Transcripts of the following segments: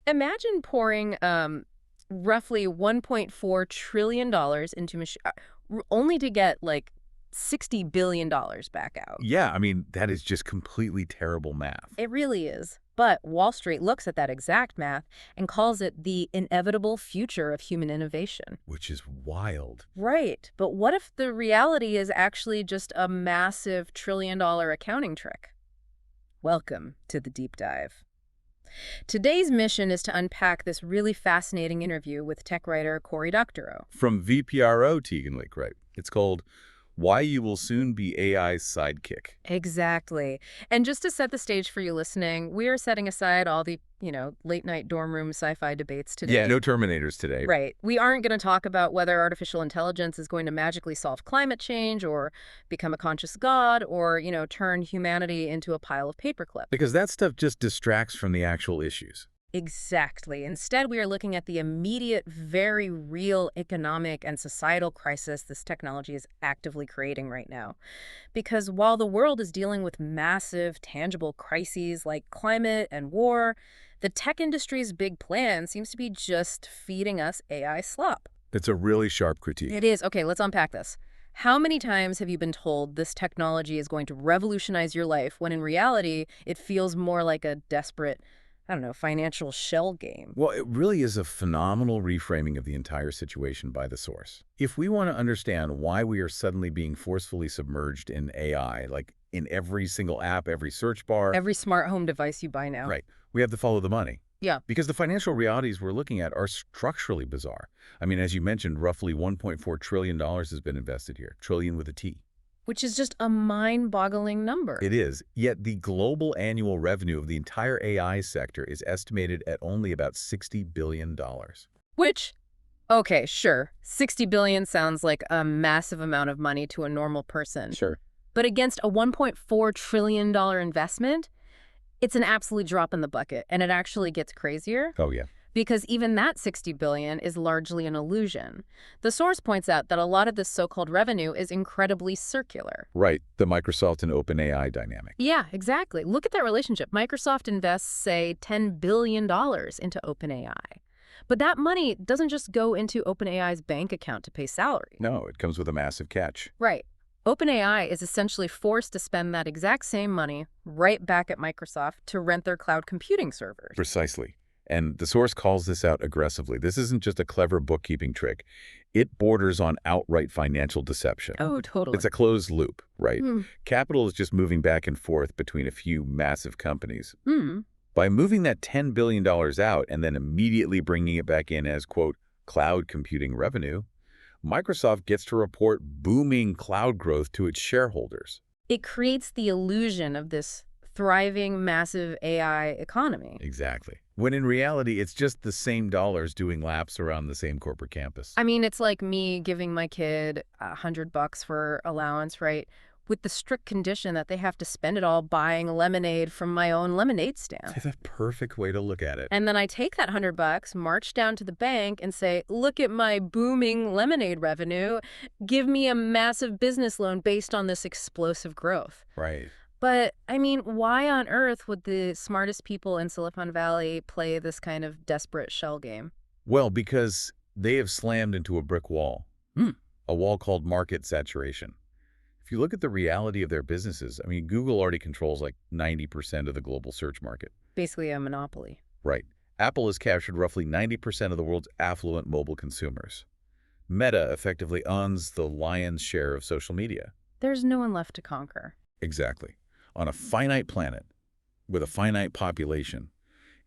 Imagine pouring roughly $1.4 trillion into only to get like $60 billion back out. Yeah, I mean, that is just completely terrible math. It really is. But Wall Street looks at that exact math and calls it the inevitable future of human innovation. Which is wild. Right. But what if the reality is actually just a massive trillion-dollar accounting trick? Welcome to the deep dive. Today's mission is to unpack this really fascinating interview with tech writer Cory Doctorow. From VPRO, Tegan Lake, right? It's called Why You Will Soon Be AI's Sidekick. Exactly. And just to set the stage for you listening, we are setting aside all the, late-night dorm room sci-fi debates today. Yeah, no Terminators today. Right. We aren't going to talk about whether artificial intelligence is going to magically solve climate change or become a conscious god or, turn humanity into a pile of paperclips. Because that stuff just distracts from the actual issues. Exactly. Instead, we are looking at the immediate, very real economic and societal crisis this technology is actively creating right now. Because while the world is dealing with massive, tangible crises like climate and war, the tech industry's big plan seems to be just feeding us AI slop. It's a really sharp critique. It is. Okay, let's unpack this. How many times have you been told this technology is going to revolutionize your life when in reality it feels more like a desperate, financial shell game? Well, it really is a phenomenal reframing of the entire situation by the source. If we want to understand why we are suddenly being forcefully submerged in AI, like in every single app, every search bar, Every smart home device you buy now. right, we have to follow the money. Yeah. Because the financial realities we're looking at are structurally bizarre. I mean, as you mentioned, roughly $1.4 trillion has been invested here. Trillion with a T. Which is just a mind-boggling number. It is. Yet the global annual revenue of the entire AI sector is estimated at only about $60 billion. Which, okay, sure, 60 billion sounds like a massive amount of money to a normal person. Sure. But against a $1.4 trillion investment, it's an absolute drop in the bucket. And it actually gets crazier. Oh, yeah. Because even that 60 billion is largely an illusion. The source points out that a lot of this so-called revenue is incredibly circular. Right. The Microsoft and OpenAI dynamic. Yeah, exactly. Look at that relationship. Microsoft invests, say, $10 billion into OpenAI. But that money doesn't just go into OpenAI's bank account to pay salary. No, it comes with a massive catch. Right. OpenAI is essentially forced to spend that exact same money right back at Microsoft to rent their cloud computing servers. Precisely. And the source calls this out aggressively. This isn't just a clever bookkeeping trick. It borders on outright financial deception. Oh, totally. It's a closed loop, right? Capital is just moving back and forth between a few massive companies. By moving that $10 billion out and then immediately bringing it back in as, quote, cloud computing revenue, Microsoft gets to report booming cloud growth to its shareholders. It creates the illusion of this thriving, massive AI economy. Exactly. When in reality, it's just the same dollars doing laps around the same corporate campus. I mean, it's like me giving my kid $100 for allowance, right? With the strict condition that they have to spend it all buying lemonade from my own lemonade stand. That's a perfect way to look at it. And then I take that $100, march down to the bank and say, look at my booming lemonade revenue. Give me a massive business loan based on this explosive growth. Right. But, I mean, why on earth would the smartest people in Silicon Valley play this kind of desperate shell game? Well, because they have slammed into a brick wall. A wall called market saturation. If you look at the reality of their businesses, I mean, Google already controls like 90% of the global search market. Basically a monopoly. Right. Apple has captured roughly 90% of the world's affluent mobile consumers. Meta effectively owns the lion's share of social media. There's no one left to conquer. Exactly. On a finite planet, with a finite population,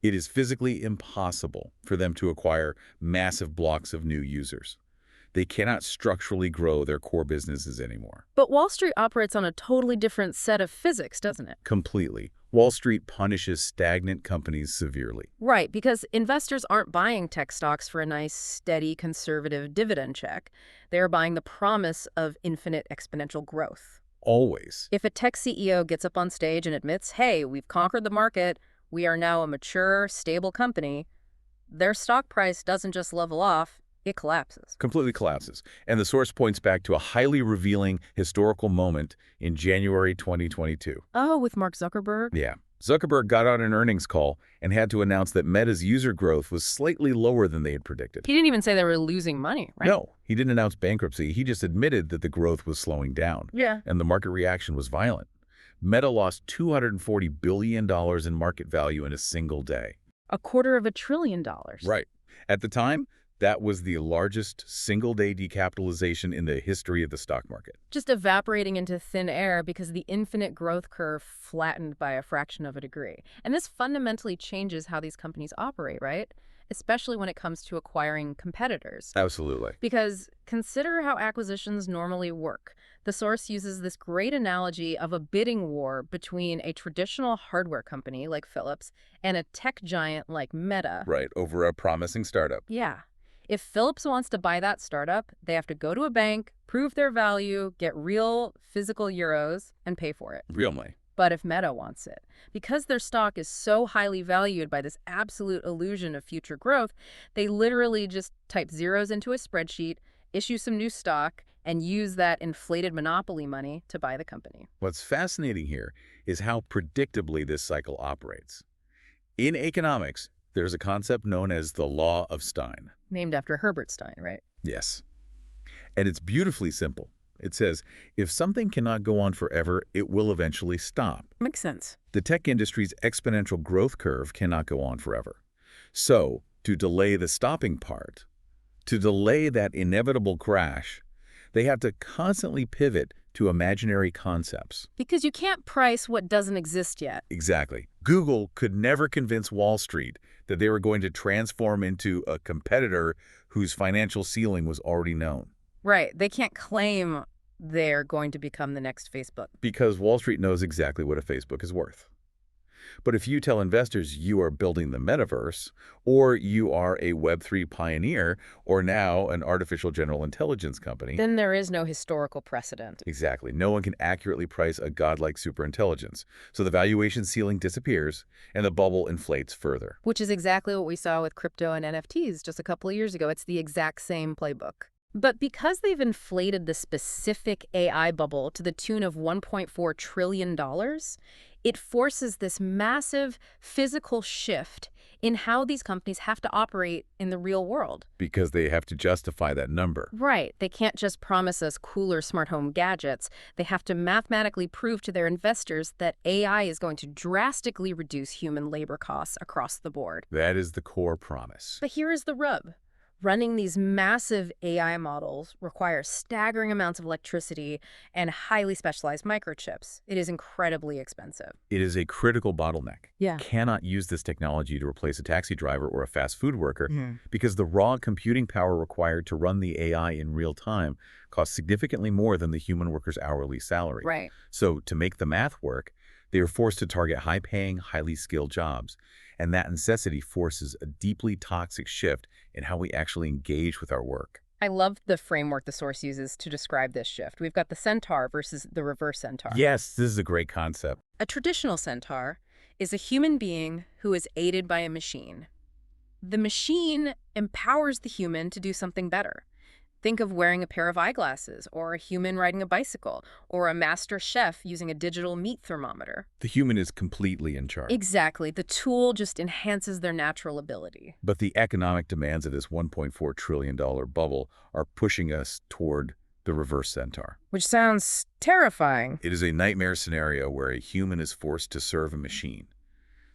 it is physically impossible for them to acquire massive blocks of new users. They cannot structurally grow their core businesses anymore. But Wall Street operates on a totally different set of physics, doesn't it? Completely. Wall Street punishes stagnant companies severely. Right, because investors aren't buying tech stocks for a nice, steady, conservative dividend check. They're buying the promise of infinite exponential growth. Always. If a tech CEO gets up on stage and admits, hey, we've conquered the market, we are now a mature, stable company, their stock price doesn't just level off, it collapses. Completely collapses. And the source points back to a highly revealing historical moment in January 2022. Oh, with Mark Zuckerberg? Yeah. Zuckerberg got on an earnings call and had to announce that Meta's user growth was slightly lower than they had predicted. He didn't even say they were losing money, right? No, he didn't announce bankruptcy. He just admitted that the growth was slowing down. Yeah. And the market reaction was violent. Meta lost $240 billion in market value in a single day. $250 billion. Right. At the time, that was the largest single-day decapitalization in the history of the stock market. Just evaporating into thin air because the infinite growth curve flattened by a fraction of a degree. And this fundamentally changes how these companies operate, right? Especially when it comes to acquiring competitors. Absolutely. Because consider how acquisitions normally work. The source uses this great analogy of a bidding war between a traditional hardware company like Philips and a tech giant like Meta. Right, over a promising startup. Yeah. If Philips wants to buy that startup, they have to go to a bank, prove their value, get real physical euros, and pay for it. Real money. But if Meta wants it, because their stock is so highly valued by this absolute illusion of future growth, they literally just type zeros into a spreadsheet, issue some new stock, and use that inflated monopoly money to buy the company. What's fascinating here is how predictably this cycle operates. In economics, there's a concept known as the law of Stein. Named after Herbert Stein, right? Yes. And it's beautifully simple. It says, if something cannot go on forever, it will eventually stop. Makes sense. The tech industry's exponential growth curve cannot go on forever. So, to delay the stopping part, to delay that inevitable crash, they have to constantly pivot to imaginary concepts. Because you can't price what doesn't exist yet. Exactly. Google could never convince Wall Street that they were going to transform into a competitor whose financial ceiling was already known. Right. They can't claim they're going to become the next Facebook. Because Wall Street knows exactly what a Facebook is worth. But if you tell investors you are building the metaverse, or you are a Web3 pioneer, or now an artificial general intelligence company, then there is no historical precedent. Exactly. No one can accurately price a godlike superintelligence. So the valuation ceiling disappears, and the bubble inflates further. Which is exactly what we saw with crypto and NFTs just a couple of years ago. It's the exact same playbook. But because they've inflated the specific AI bubble to the tune of $1.4 trillion, it forces this massive physical shift in how these companies have to operate in the real world. Because they have to justify that number. Right. They can't just promise us cooler smart home gadgets. They have to mathematically prove to their investors that AI is going to drastically reduce human labor costs across the board. That is the core promise. But here is the rub. Running these massive AI models requires staggering amounts of electricity and highly specialized microchips. It is incredibly expensive. It is a critical bottleneck. Yeah. Cannot use this technology to replace a taxi driver or a fast food worker because the raw computing power required to run the AI in real time costs significantly more than the human worker's hourly salary. Right. So to make the math work, they are forced to target high-paying, highly skilled jobs. And that necessity forces a deeply toxic shift in how we actually engage with our work. I love the framework the source uses to describe this shift. We've got the centaur versus the reverse centaur. Yes, this is a great concept. A traditional centaur is a human being who is aided by a machine. The machine empowers the human to do something better. Think of wearing a pair of eyeglasses, or a human riding a bicycle, or a master chef using a digital meat thermometer. The human is completely in charge. Exactly. The tool just enhances their natural ability. But the economic demands of this $1.4 trillion bubble are pushing us toward the reverse centaur. Which sounds terrifying. It is a nightmare scenario where a human is forced to serve a machine.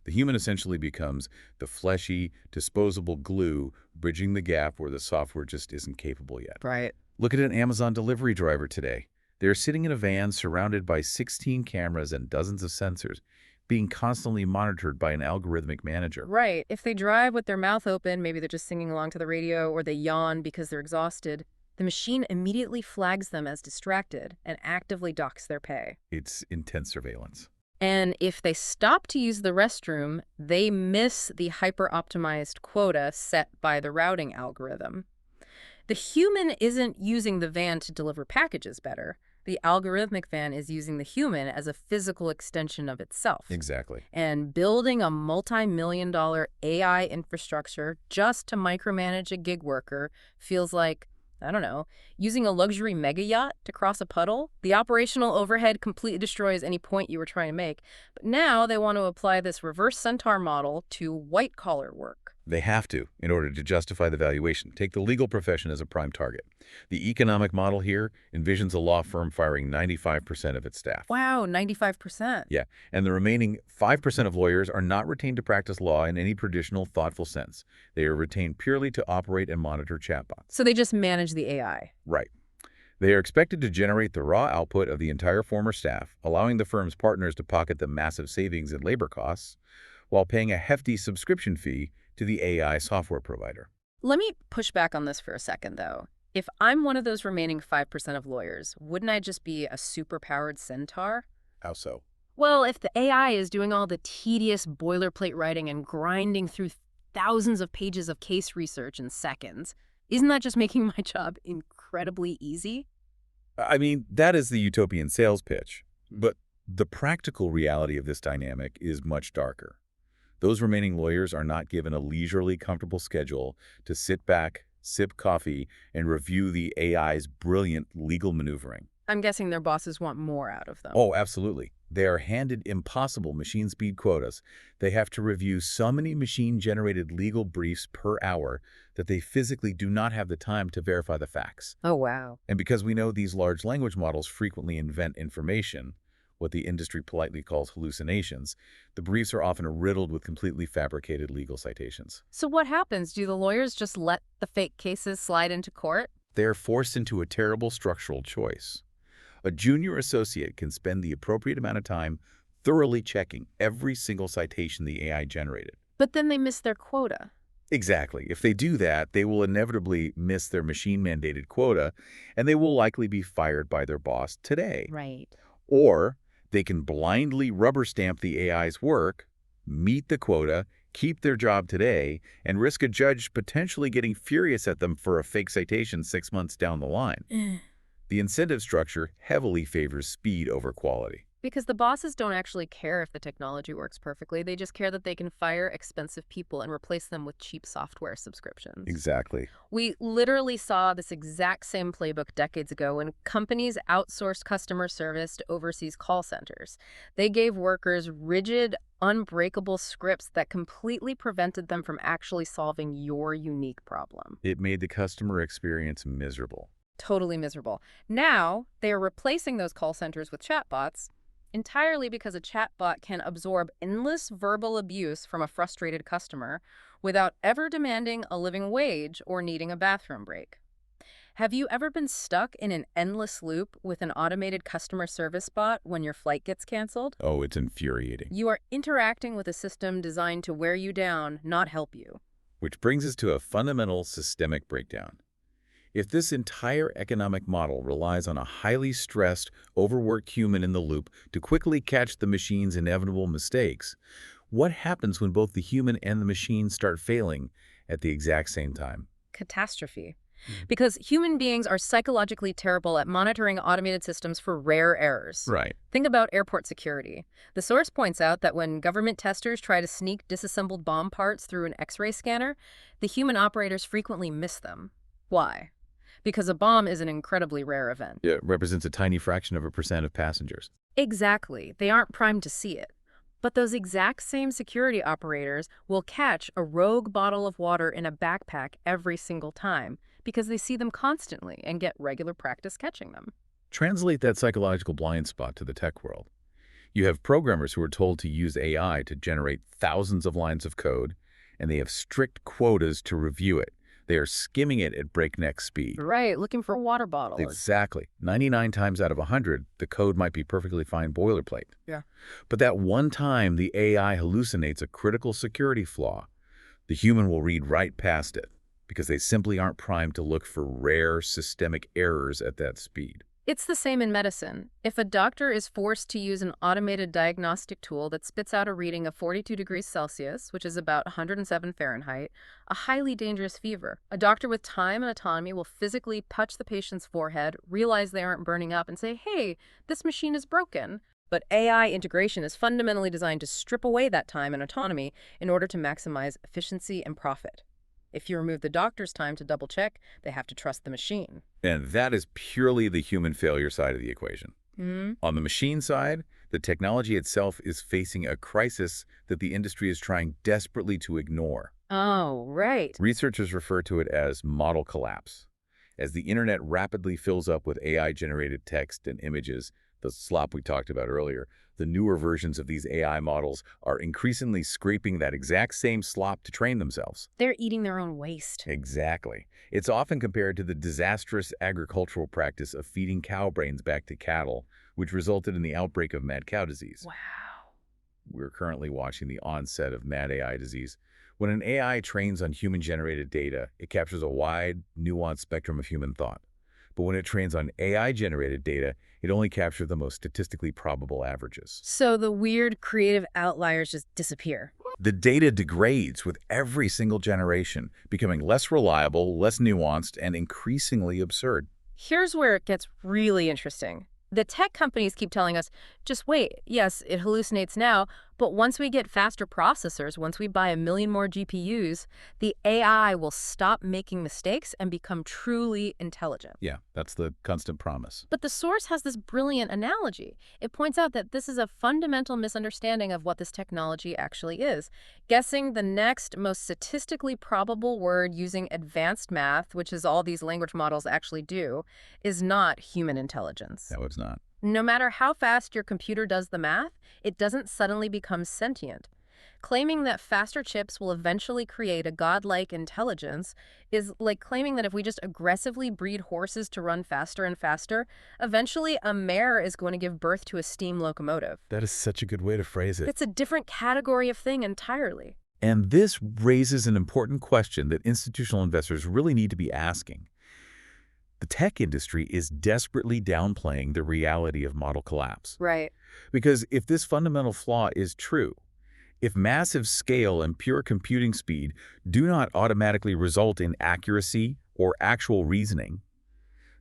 The human essentially becomes the fleshy, disposable glue bridging the gap where the software just isn't capable yet. Right. Look at an Amazon delivery driver today. They're sitting in a van surrounded by 16 cameras and dozens of sensors, being constantly monitored by an algorithmic manager. Right. If they drive with their mouth open, maybe they're just singing along to the radio, or they yawn because they're exhausted, the machine immediately flags them as distracted and actively docks their pay. It's intense surveillance. And if they stop to use the restroom, they miss the hyper-optimized quota set by the routing algorithm. The human isn't using the van to deliver packages better. The algorithmic van is using the human as a physical extension of itself. Exactly. And building a multi-million-dollar AI infrastructure just to micromanage a gig worker feels like I don't know, using a luxury mega yacht to cross a puddle. The operational overhead completely destroys any point you were trying to make. But now they want to apply this reverse centaur model to white-collar work. They have to, in order to justify the valuation. Take the legal profession as a prime target. The economic model here envisions a law firm firing 95% of its staff. Wow, 95%. Yeah, and the remaining 5% of lawyers are not retained to practice law in any traditional, thoughtful sense. They are retained purely to operate and monitor chatbots. So they just manage the AI. Right. They are expected to generate the raw output of the entire former staff, allowing the firm's partners to pocket the massive savings in labor costs, while paying a hefty subscription fee to the AI software provider. Let me push back on this for a second, though. If I'm one of those remaining 5% of lawyers, wouldn't I just be a superpowered centaur? How so? Well, if the AI is doing all the tedious boilerplate writing and grinding through thousands of pages of case research in seconds, isn't that just making my job incredibly easy? I mean, that is the utopian sales pitch. But the practical reality of this dynamic is much darker. Those remaining lawyers are not given a leisurely, comfortable schedule to sit back, sip coffee, and review the AI's brilliant legal maneuvering. I'm guessing their bosses want more out of them. Oh, absolutely. They are handed impossible machine speed quotas. They have to review so many machine-generated legal briefs per hour that they physically do not have the time to verify the facts. Oh, wow. And because we know these large language models frequently invent information, what the industry politely calls hallucinations, the briefs are often riddled with completely fabricated legal citations. So what happens? Do the lawyers just let the fake cases slide into court? They are forced into a terrible structural choice. A junior associate can spend the appropriate amount of time thoroughly checking every single citation the AI generated. But then they miss their quota. Exactly. If they do that, they will inevitably miss their machine-mandated quota, and they will likely be fired by their boss today. Right. Or they can blindly rubber stamp the AI's work, meet the quota, keep their job today, and risk a judge potentially getting furious at them for a fake citation 6 months down the line. The incentive structure heavily favors speed over quality. Because the bosses don't actually care if the technology works perfectly. They just care that they can fire expensive people and replace them with cheap software subscriptions. Exactly. We literally saw this exact same playbook decades ago when companies outsourced customer service to overseas call centers. They gave workers rigid, unbreakable scripts that completely prevented them from actually solving your unique problem. It made the customer experience miserable. Totally miserable. Now, they are replacing those call centers with chatbots, entirely because a chatbot can absorb endless verbal abuse from a frustrated customer without ever demanding a living wage or needing a bathroom break. Have you ever been stuck in an endless loop with an automated customer service bot when your flight gets canceled? Oh, it's infuriating. You are interacting with a system designed to wear you down, not help you. Which brings us to a fundamental systemic breakdown. If this entire economic model relies on a highly stressed, overworked human in the loop to quickly catch the machine's inevitable mistakes, what happens when both the human and the machine start failing at the exact same time? Catastrophe. Because human beings are psychologically terrible at monitoring automated systems for rare errors. Right. Think about airport security. The source points out that when government testers try to sneak disassembled bomb parts through an X-ray scanner, the human operators frequently miss them. Why? Because a bomb is an incredibly rare event. It represents a tiny fraction of a percent of passengers. Exactly. They aren't primed to see it. But those exact same security operators will catch a rogue bottle of water in a backpack every single time because they see them constantly and get regular practice catching them. Translate that psychological blind spot to the tech world. You have programmers who are told to use AI to generate thousands of lines of code, and they have strict quotas to review it. They are skimming it at breakneck speed. Right, looking for water bottles. Exactly. 99 times out of 100, the code might be perfectly fine boilerplate. Yeah. But that one time the AI hallucinates a critical security flaw, the human will read right past it because they simply aren't primed to look for rare systemic errors at that speed. It's the same in medicine. If a doctor is forced to use an automated diagnostic tool that spits out a reading of 42 degrees Celsius, which is about 107 Fahrenheit, a highly dangerous fever, a doctor with time and autonomy will physically touch the patient's forehead, realize they aren't burning up, and say, hey, this machine is broken. But AI integration is fundamentally designed to strip away that time and autonomy in order to maximize efficiency and profit. If you remove the doctor's time to double-check, they have to trust the machine. And that is purely the human failure side of the equation. On the machine side, the technology itself is facing a crisis that the industry is trying desperately to ignore. Oh, right. Researchers refer to it as model collapse. As the internet rapidly fills up with AI-generated text and images, the slop we talked about earlier, the newer versions of these AI models are increasingly scraping that exact same slop to train themselves. They're eating their own waste. Exactly. It's often compared to the disastrous agricultural practice of feeding cow brains back to cattle, which resulted in the outbreak of mad cow disease. Wow. We're currently watching the onset of mad AI disease. When an AI trains on human-generated data, it captures a wide, nuanced spectrum of human thought. But when it trains on AI-generated data, it only captures the most statistically probable averages. So the weird creative outliers just disappear. The data degrades with every single generation, becoming less reliable, less nuanced, and increasingly absurd. Here's where it gets really interesting. The tech companies keep telling us, just wait, yes, it hallucinates now, but once we get faster processors, once we buy 1 million more GPUs, the AI will stop making mistakes and become truly intelligent. Yeah, that's the constant promise. But the source has this brilliant analogy. It points out that this is a fundamental misunderstanding of what this technology actually is. Guessing the next most statistically probable word using advanced math, which is all these language models actually do, is not human intelligence. No, it's not. No matter how fast your computer does the math, it doesn't suddenly become sentient. Claiming that faster chips will eventually create a godlike intelligence is like claiming that if we just aggressively breed horses to run faster and faster, eventually a mare is going to give birth to a steam locomotive. That is such a good way to phrase it. It's a different category of thing entirely. And this raises an important question that institutional investors really need to be asking. The tech industry is desperately downplaying the reality of model collapse. Right. Because if this fundamental flaw is true, if massive scale and pure computing speed do not automatically result in accuracy or actual reasoning,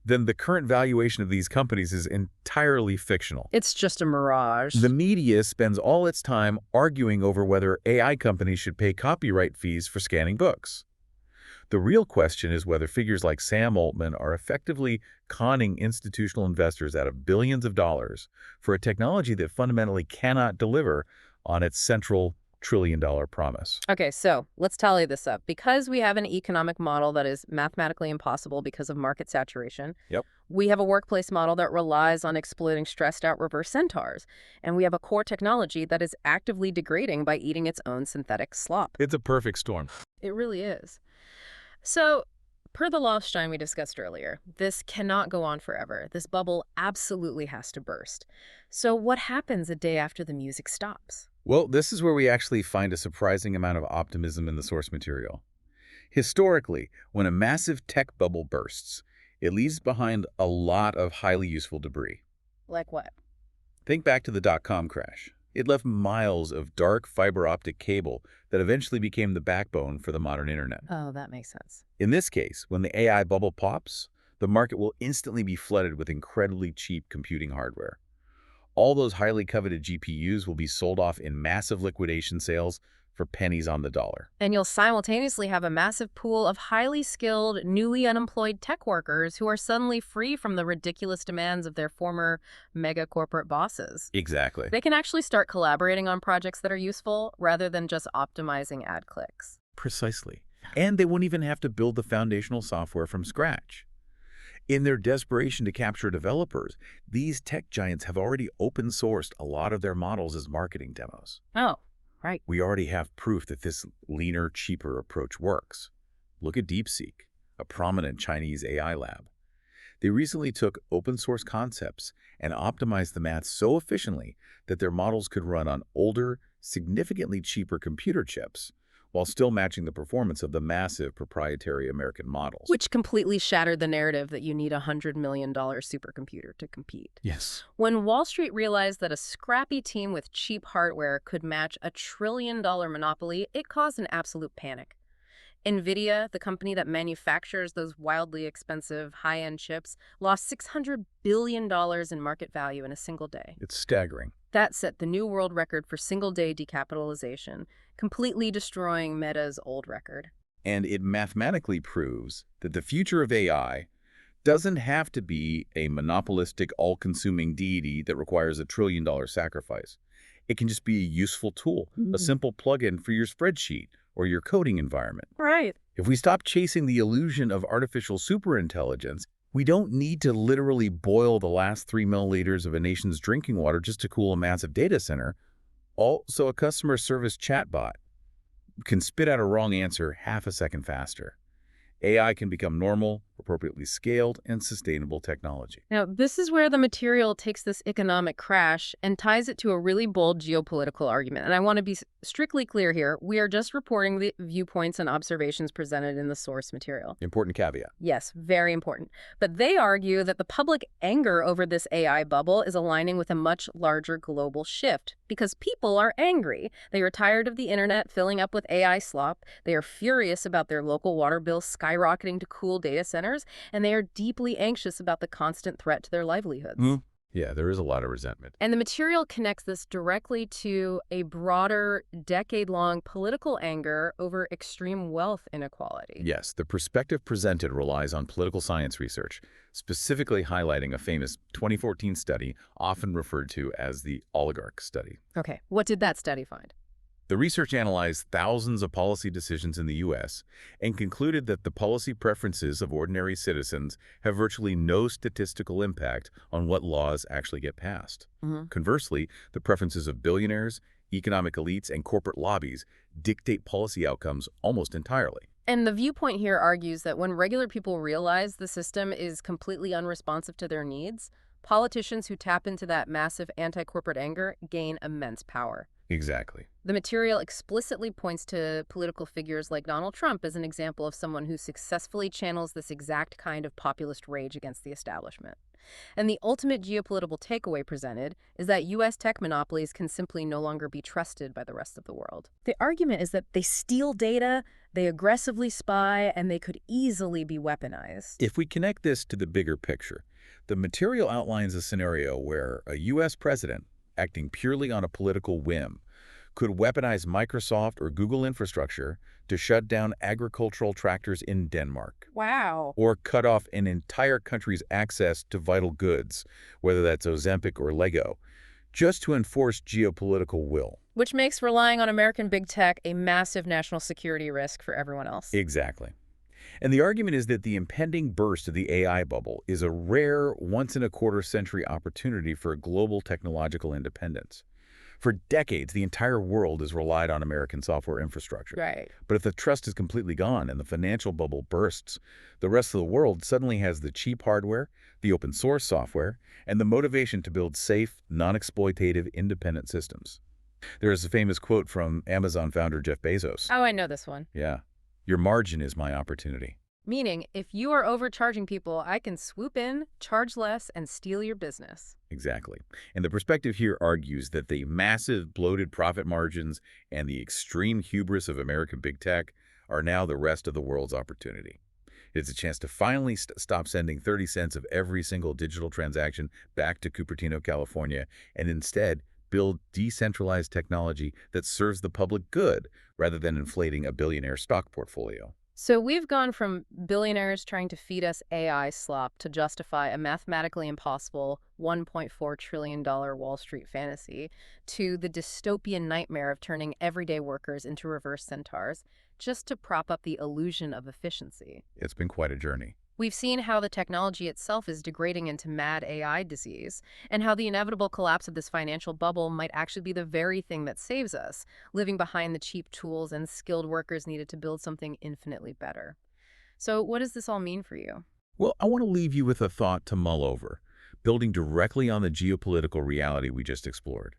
then the current valuation of these companies is entirely fictional. It's just a mirage. The media spends all its time arguing over whether AI companies should pay copyright fees for scanning books. The real question is whether figures like Sam Altman are effectively conning institutional investors out of billions of dollars for a technology that fundamentally cannot deliver on its central trillion-dollar promise. Okay, so let's tally this up. Because we have an economic model that is mathematically impossible because of market saturation, we have a workplace model that relies on exploiting stressed-out reverse centaurs, and we have a core technology that is actively degrading by eating its own synthetic slop. It's a perfect storm. It really is. So, per the law of Stein we discussed earlier, this cannot go on forever. This bubble absolutely has to burst. So what happens a day after the music stops? Well, this is where we actually find a surprising amount of optimism in the source material. Historically, when a massive tech bubble bursts, it leaves behind a lot of highly useful debris. Like what? Think back to the dot-com crash. It left miles of dark fiber optic cable that eventually became the backbone for the modern internet. Oh, that makes sense. In this case, when the AI bubble pops, the market will instantly be flooded with incredibly cheap computing hardware. All those highly coveted GPUs will be sold off in massive liquidation sales for pennies on the dollar. And you'll simultaneously have a massive pool of highly skilled, newly unemployed tech workers who are suddenly free from the ridiculous demands of their former mega corporate bosses. Exactly. They can actually start collaborating on projects that are useful rather than just optimizing ad clicks. Precisely. And they won't even have to build the foundational software from scratch. In their desperation to capture developers, these tech giants have already open-sourced a lot of their models as marketing demos. Oh, right. We already have proof that this leaner, cheaper approach works. Look at DeepSeek, a prominent Chinese AI lab. They recently took open-source concepts and optimized the math so efficiently that their models could run on older, significantly cheaper computer chips, while still matching the performance of the massive proprietary American models. Which completely shattered the narrative that you need a $100 million supercomputer to compete. Yes. When Wall Street realized that a scrappy team with cheap hardware could match a $1 trillion monopoly, it caused an absolute panic. NVIDIA, the company that manufactures those wildly expensive high-end chips, lost $600 billion in market value in a single day. It's staggering. That set the new world record for single-day decapitalization, completely destroying Meta's old record. And it mathematically proves that the future of AI doesn't have to be a monopolistic, all-consuming deity that requires a trillion-dollar sacrifice. It can just be a useful tool, a simple plugin for your spreadsheet or your coding environment. Right. If we stop chasing the illusion of artificial superintelligence, we don't need to literally boil the last 3 milliliters of a nation's drinking water just to cool a massive data center. Also, a customer service chatbot can spit out a wrong answer half a second faster. AI can become normal, appropriately scaled, and sustainable technology. Now, this is where the material takes this economic crash and ties it to a really bold geopolitical argument. And I want to be strictly clear here. We are just reporting the viewpoints and observations presented in the source material. Important caveat. Yes, very important. But they argue that the public anger over this AI bubble is aligning with a much larger global shift because people are angry. They are tired of the internet filling up with AI slop. They are furious about their local water bills skyrocketing to cool data centers, and they are deeply anxious about the constant threat to their livelihoods. Yeah, there is a lot of resentment. And the material connects this directly to a broader, decade-long political anger over extreme wealth inequality. Yes, the perspective presented relies on political science research, specifically highlighting a famous 2014 study often referred to as the oligarch study. Okay, what did that study find? The research analyzed thousands of policy decisions in the U.S. and concluded that the policy preferences of ordinary citizens have virtually no statistical impact on what laws actually get passed. Conversely, the preferences of billionaires, economic elites, and corporate lobbies dictate policy outcomes almost entirely. And the viewpoint here argues that when regular people realize the system is completely unresponsive to their needs, politicians who tap into that massive anti-corporate anger gain immense power. Exactly. The material explicitly points to political figures like Donald Trump as an example of someone who successfully channels this exact kind of populist rage against the establishment. And the ultimate geopolitical takeaway presented is that U.S. tech monopolies can simply no longer be trusted by the rest of the world. The argument is that they steal data, they aggressively spy, and they could easily be weaponized. If we connect this to the bigger picture, the material outlines a scenario where a U.S. president, acting purely on a political whim, could weaponize Microsoft or Google infrastructure to shut down agricultural tractors in Denmark. Wow. Or cut off an entire country's access to vital goods, whether that's Ozempic or Lego, just to enforce geopolitical will. Which makes relying on American big tech a massive national security risk for everyone else. Exactly. And the argument is that the impending burst of the AI bubble is a rare, once-in-a-quarter-century opportunity for global technological independence. For decades, the entire world has relied on American software infrastructure. Right. But if the trust is completely gone and the financial bubble bursts, the rest of the world suddenly has the cheap hardware, the open-source software, and the motivation to build safe, non-exploitative, independent systems. There is a famous quote from Amazon founder Jeff Bezos. Oh, I know this one. Yeah. Your margin is my opportunity. Meaning, if you are overcharging people, I can swoop in, charge less, and steal your business. Exactly. And the perspective here argues that the massive bloated profit margins and the extreme hubris of American big tech are now the rest of the world's opportunity. It's a chance to finally stop sending 30 cents of every single digital transaction back to Cupertino, California, and instead build decentralized technology that serves the public good rather than inflating a billionaire stock portfolio. So we've gone from billionaires trying to feed us AI slop to justify a mathematically impossible $1.4 trillion Wall Street fantasy to the dystopian nightmare of turning everyday workers into reverse centaurs just to prop up the illusion of efficiency. It's been quite a journey. We've seen how the technology itself is degrading into mad AI disease, and how the inevitable collapse of this financial bubble might actually be the very thing that saves us, living behind the cheap tools and skilled workers needed to build something infinitely better. So what does this all mean for you? Well, I want to leave you with a thought to mull over, building directly on the geopolitical reality we just explored.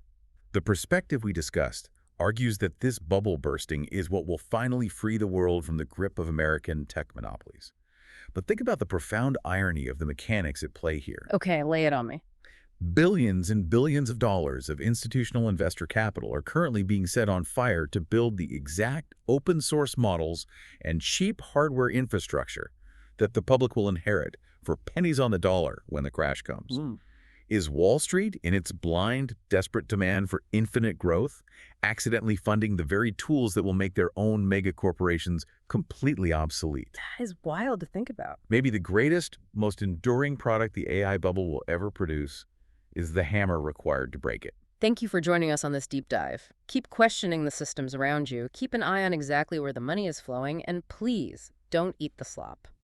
The perspective we discussed argues that this bubble bursting is what will finally free the world from the grip of American tech monopolies. But think about the profound irony of the mechanics at play here. Okay, lay it on me. Billions and billions of dollars of institutional investor capital are currently being set on fire to build the exact open-source models and cheap hardware infrastructure that the public will inherit for pennies on the dollar when the crash comes. Is Wall Street, in its blind, desperate demand for infinite growth, accidentally funding the very tools that will make their own mega corporations completely obsolete? That is wild to think about. Maybe the greatest, most enduring product the AI bubble will ever produce is the hammer required to break it. Thank you for joining us on this deep dive. Keep questioning the systems around you, keep an eye on exactly where the money is flowing, and please don't eat the slop.